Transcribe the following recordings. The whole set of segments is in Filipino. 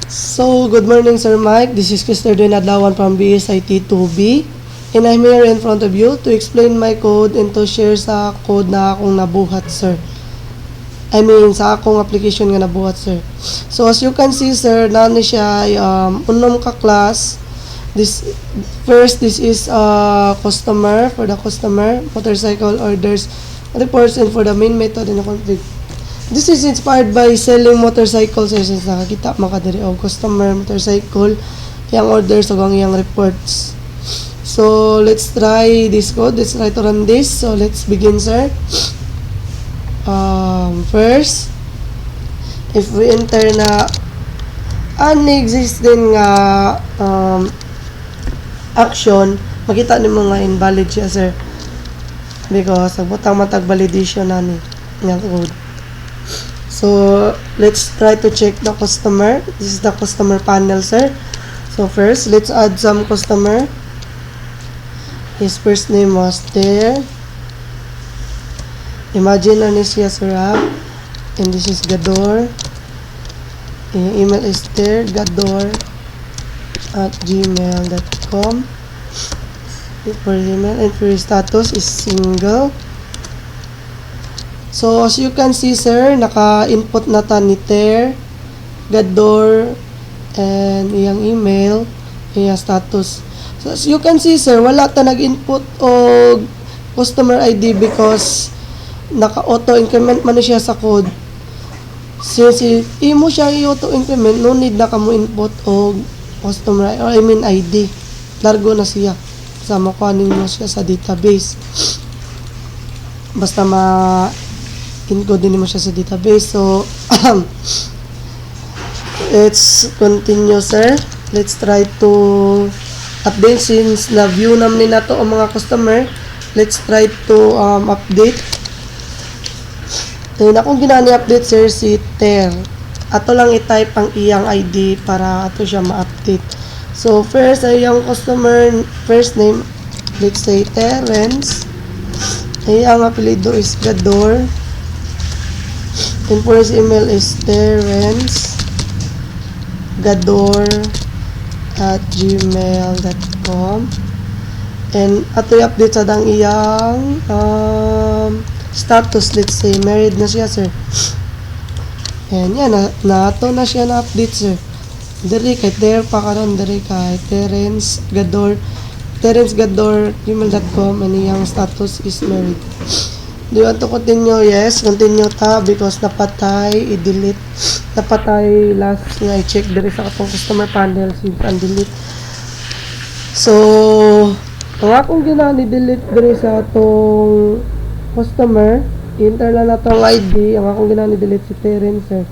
So, good morning, Sir Mike. This is Mr. Adlawan from BSIT2B. And I'm here in front of you to explain my code and to share sa code na akong nabuhat, sir. Sa akong application nga nabuhat, sir. So, as you can see, sir, nani siya unom ka class. This is customer, for the customer, motorcycle orders, reports, and for the main method in the config. This is inspired by selling motorcycles, since nakakita makadiri og customer motorcycle, yang orders ug ang yang reports. So let's try this code. Let's try to run this. So let's begin, sir. First, if we enter na unexisting action, makita nimo nga invalid siya, sir, because nagbutang matag validation na ni nga code. So, let's try to check the customer. This is the customer panel, sir. So, first, let's add some customer. His first name was there. Imagine na siya, sir, and this is Gador. Yung email is there, gador@gmail.com. For email, and for status is single. So, as you can see, sir, naka-input na ta ni Ter, Gador, and iyang email, iyang status. So, as you can see, sir, wala ta nag-input o customer ID because naka-auto-increment man siya sa code. Since imo siya i-auto-increment, no need na ka mo input o customer ID. Largo na siya. Sa makuhanin mo siya sa database. Basta encode din mo siya sa database. So, let's continue, sir. Let's try to update since na-view namin na to ang mga customer. Let's try to update. Ngayon akong ginani-update, sir, si Ter. Ato lang i-type ang iyang ID para ato siya ma-update. So, first, ay yung customer first name, let's say Terence. Ay ang apelido is Gador. And for his email is terencegador@gmail.com. And ato i-update sa dang iyang status. Let's say married na siya, sir. And yan, na ato na siya na-update, sir. Dari kay Ter pa karon, dari kay terencegador@gmail.com, and iyang status is married. Do you want to continue? Yes, continue ta because napatay i-delete. Napatay last nga i-check diri sa atong customer panel since un-delete. So, ang akong ginani-delete diri sa atong customer, enter lang natong ID. Ang akong ginani-delete si Terence, sir.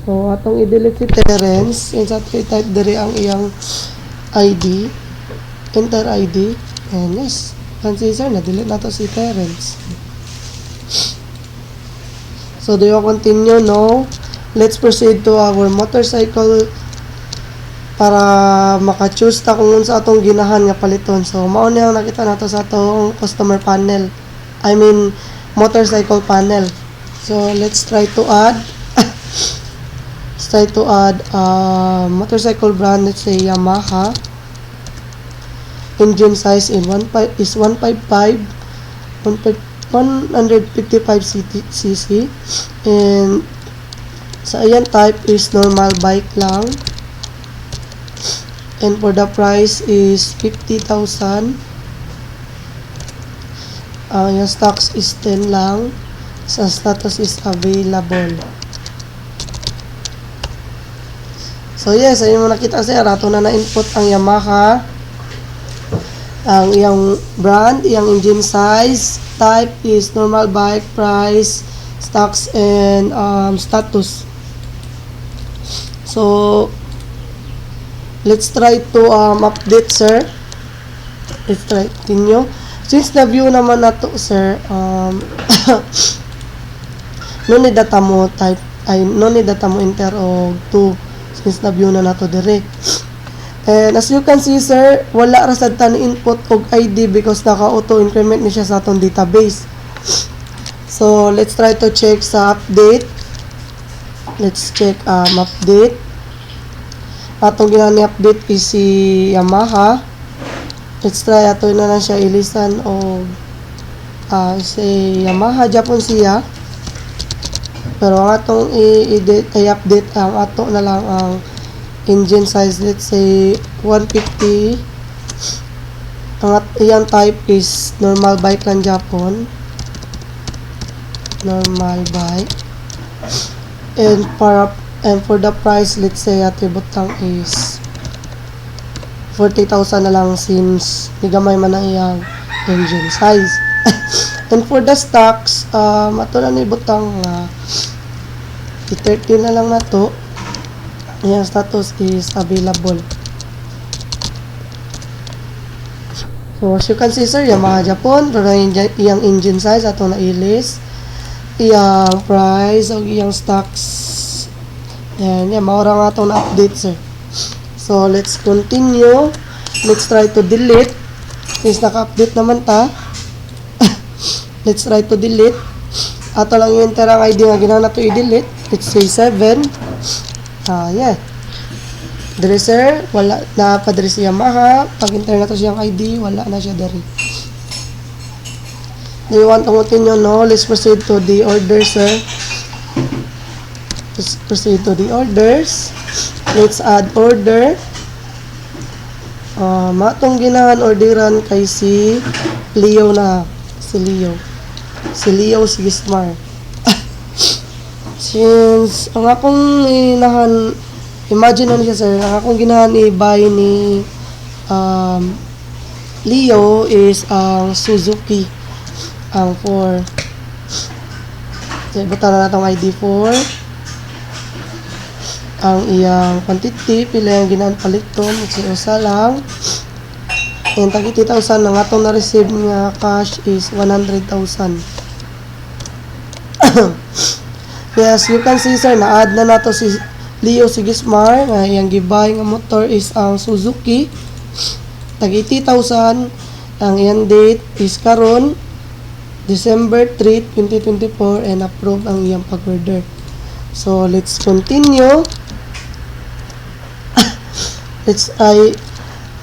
So, atong i-delete si Terence. And sa i-type diri ang iyang ID. Enter ID. And yes, can see, sir, na-delete nato si Terence. So, do you continue? No. Let's proceed to our motorcycle para maka-choose ta kung unsa atong ginahan nga paliton. So, mao na ang nakita nato sa atong customer panel. Motorcycle panel. So, let's try to add motorcycle brand, let's say Yamaha. Engine size is 155 cc, and sa ayan type is normal bike lang, and for the price is 50,000. Yung stocks is 10 lang, sa status is available. So yes, ayun mo nakita, sir, ato na na-input ang Yamaha, ang iyang brand, iyang engine size, type is normal bike, price, stocks, and status. So, let's try to update, sir. Let's try continue. Since na-view naman na to, sir, no need data mo enter og 2 since na-view na nato dire. And as you can see, sir, wala ra sad tan input og ID because naka-auto-increment ni siya sa atong database. So, let's try to check sa update. Let's check update. atong ginani-update is si Yamaha. Let's try ato na lang siya ilisan o si Yamaha Japon siya. Pero ang atong i-update ang ato na lang ang engine size, let's say 150. Ang iyang type is normal bike lang Japon. Normal bike. And for the price, let's say ate butang is 40,000 na lang since nigamay man ang iyang engine size. And for the stocks, ato na ni butang 30 na lang na to. Iyang status is available. So as you can see sir, Yamaha Japon, pero iyang engine size ato na i-list. Iyang price o iyang stocks. Yan, maura nga itong na-update sir. So, let's continue. Let's try to delete. Since naka-update naman ta. Let's try to delete. Ato lang yung enter ang ID nga ginawa na to i-delete. Let's say 7. Yeah. Dari sir, wala na pa dari si Yamaha. Pag enter na to siyang ID, wala na siya dari. Do you want to continue? No. Let's proceed to the order sir. Let's proceed to the orders. Let's add order. Matong ginahan orderan kay si Leo na. Si Leo Sigismar. Since ang akong inahan, imagine na siya sir, ang akong ginahan i-buy ni Leo is ang Suzuki. Ang 4. So, buta na natong ID 4. Ang iyang quantity, pila yung ginaan paliton, usa lang. And tag 80,000 ang atong na-receive nga cash is 100,000. Yes, you can see sir, na-add na nato si Leo Sigismar, nga iyang gibay nga motor is ang Suzuki. Tag 80,000, ang iyang date is karon December 3, 2024 and approve ang iyang pag-order. So, let's continue.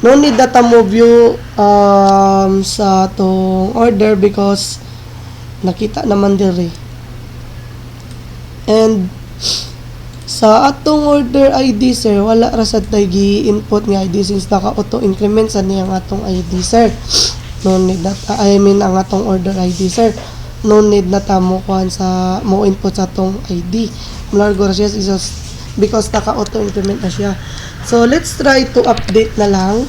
No need data move you sa atong order because nakita naman diri. And sa atong order ID sir, wala ra sad tay gi-input nga ID since naka auto increment sa niyang atong ID sir. No need data, ang atong order ID sir. No need na ta mo kuan sa mo input sa atong ID. Mlargo ra siya because naka auto increment na siya. So, let's try to update na lang.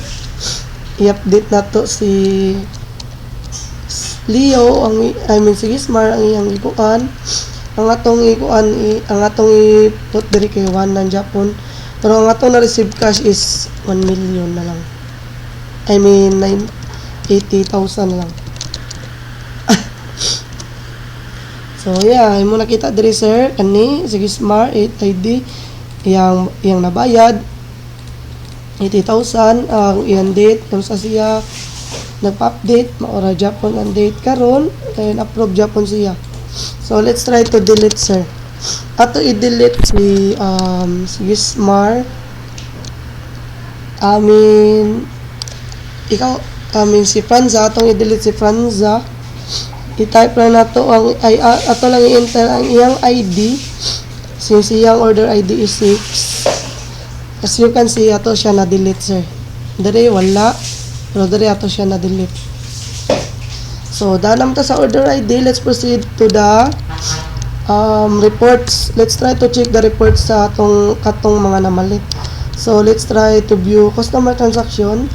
I-update na to si Leo, Sigismar, ang iyang ikuan. Ang atong i-put diri kay 1 ng Japon. Pero ang atong na-receive cash is 1 million na lang. 80,000 lang. So, yeah, imo nakita diri sir, kani, Sigismar, 8 ID, iyang nabayad. 80,000 ang iyang date kung sa siya nagpa-update maora Japon ang date karon and approve Japon siya. So let's try to delete sir. Ato i-delete si Sigismar. Si Franza, atong i-delete si Franza. I-type lang nato ang ato lang i-enter ang iyang ID since iyang order ID is 6. As you can see, ato siya na-delete sir. Dari wala, pero dari ato siya na-delete. So, danam ta sa order ID. Let's proceed to the reports. Let's try to check the reports sa katong mga namalit. So, let's try to view customer transaction.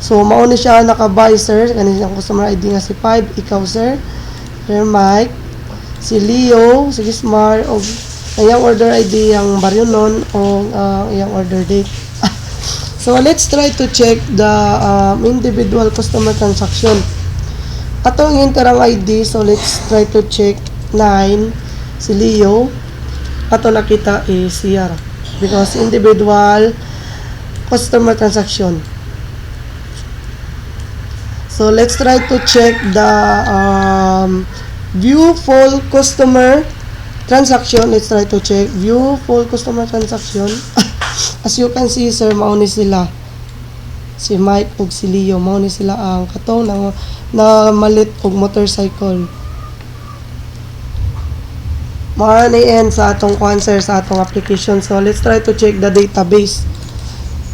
So, mauni siya naka-buy sir. Kanisang customer ID nga si 5. Ikaw sir. Sir Mike. Si Leo. Si Gismar. O iyang order ID ang baryo nun o iyang order date. So, let's try to check the individual customer transaction. Ato ang enter ang ID. So, let's try to check 9. Si Leo. Ato nakita is siya. Because individual customer transaction. So, let's try to check the view full customer transaction. Let's try to check view full customer transaction. As you can see sir, mauni sila. Si Mike ug si Leo, mauni sila ang katong na malit og motorcycle. Mao ni end sa atong answer sa atong application. So let's try to check the database.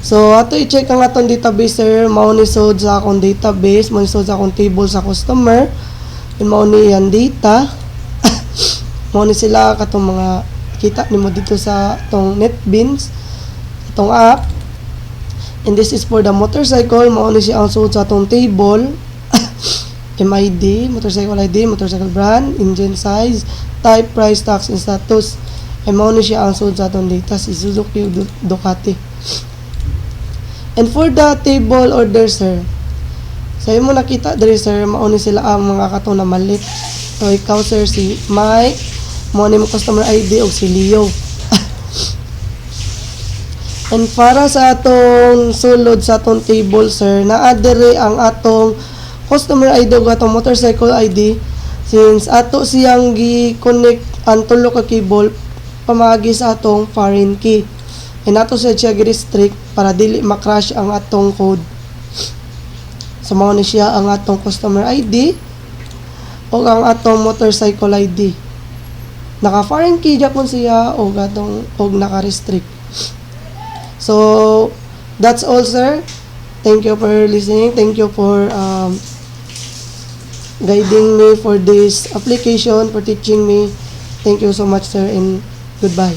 So ato i-check ang atong database sir, mao ni sud sa akong database, mao ni sud sa akong table sa customer. And mao ni yan data. Mao ni sila katong mga kita nimo dito sa atong NetBeans, atong app. And this is for the motorcycle, mao ni siya ang sud sa atong table. MID, motorcycle ID, motorcycle brand, engine size, type, price, tax, and status. Ay mao ni siya ang sud sa atong data, si Suzuki ug Ducati. And for the table order sir, sa imo nakita diri sir, mao ni sila ang mga katong na malit. So ikaw sir si Mike, mao ni mo customer ID og si Leo. And para sa atong sulod sa atong table sir, naa diri ang atong customer ID ug atong motorcycle ID, since ato siyang gi-connect ang tulo ka cable pamagi sa atong foreign key. And ato siya gi-restrict para dili ma-crash ang atong code. So mao ni siya ang atong customer ID o ang atong motorcycle ID. Naka foreign key japon siya o naka-restrict. So that's all sir. Thank you for listening. Thank you for guiding me for this application, for teaching me. Thank you so much sir, and goodbye.